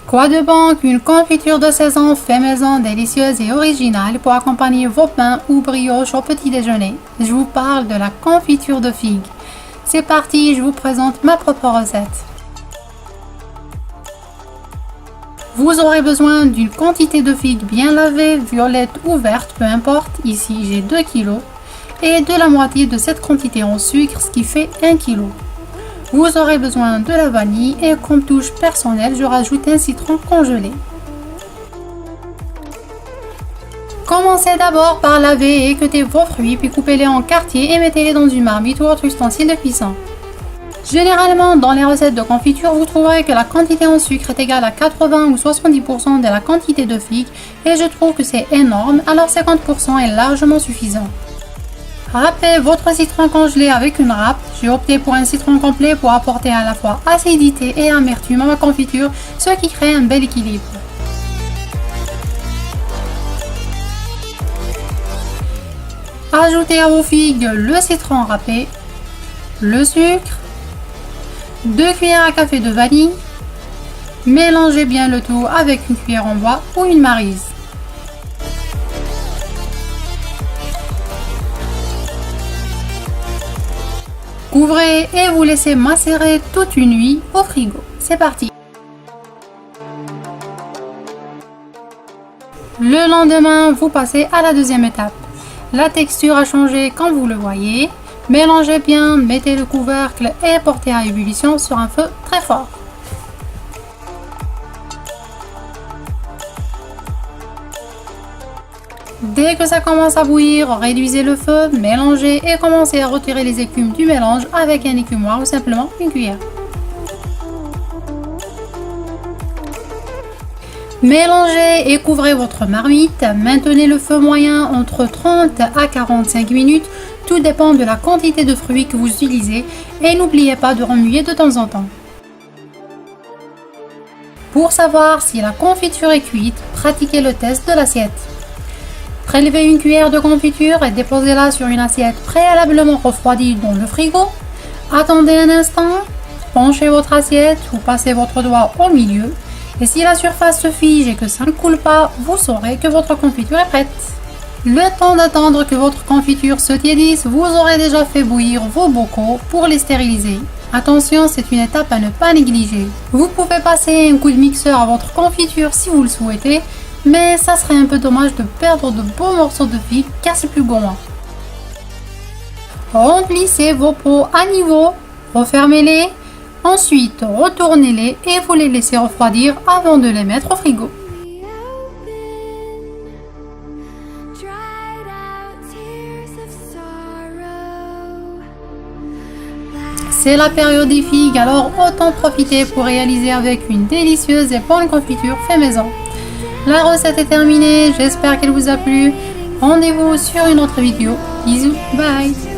Quoi de bon qu'une confiture de saison fait maison délicieuse et originale pour accompagner vos pains ou brioches au petit déjeuner. Je vous parle de la confiture de figues. C'est parti, je vous présente ma propre recette. Vous aurez besoin d'une quantité de figues bien lavées, violettes ou vertes, peu importe. Ici j'ai 2 kg et de la moitié de cette quantité en sucre, ce qui fait 1 kg. Vous aurez besoin de la vanille et comme touche personnelle, je rajoute un citron congelé. Commencez d'abord par laver et équeuter vos fruits, puis coupez-les en quartiers et mettez-les dans une marmite ou autre ustensile de cuisson. Généralement, dans les recettes de confiture, vous trouverez que la quantité en sucre est égale à 80 ou 70% de la quantité de figues et je trouve que c'est énorme, alors 50% est largement suffisant. Râpez votre citron congelé avec une râpe. J'ai opté pour un citron complet pour apporter à la fois acidité et amertume à ma confiture, ce qui crée un bel équilibre. Ajoutez à vos figues le citron râpé, le sucre, 2 cuillères à café de vanille. Mélangez bien le tout avec une cuillère en bois ou une maryse. Couvrez et vous laissez macérer toute une nuit au frigo. C'est parti! Le lendemain, vous passez à la deuxième étape. La texture a changé comme vous le voyez. Mélangez bien, mettez le couvercle et portez à ébullition sur un feu très fort. Dès que ça commence à bouillir, réduisez le feu, mélangez et commencez à retirer les écumes du mélange avec un écumoire ou simplement une cuillère. Mélangez et couvrez votre marmite. Maintenez le feu moyen entre 30 à 45 minutes. Tout dépend de la quantité de fruits que vous utilisez et n'oubliez pas de remuer de temps en temps. Pour savoir si la confiture est cuite, pratiquez le test de l'assiette. Prélevez une cuillère de confiture et déposez-la sur une assiette préalablement refroidie dans le frigo. Attendez un instant, penchez votre assiette ou passez votre doigt au milieu. Et si la surface se fige et que ça ne coule pas, vous saurez que votre confiture est prête. Le temps d'attendre que votre confiture se tiédisse, vous aurez déjà fait bouillir vos bocaux pour les stériliser. Attention, c'est une étape à ne pas négliger. Vous pouvez passer un coup de mixeur à votre confiture si vous le souhaitez, mais ça serait un peu dommage de perdre de beaux morceaux de figues car c'est plus gourmand. Remplissez vos pots à niveau, refermez-les, ensuite retournez-les et vous les laissez refroidir avant de les mettre au frigo. C'est la période des figues, alors autant profiter pour réaliser avec une délicieuse et bonne confiture fait maison. La recette est terminée, j'espère qu'elle vous a plu. Rendez-vous sur une autre vidéo. Bisous, bye!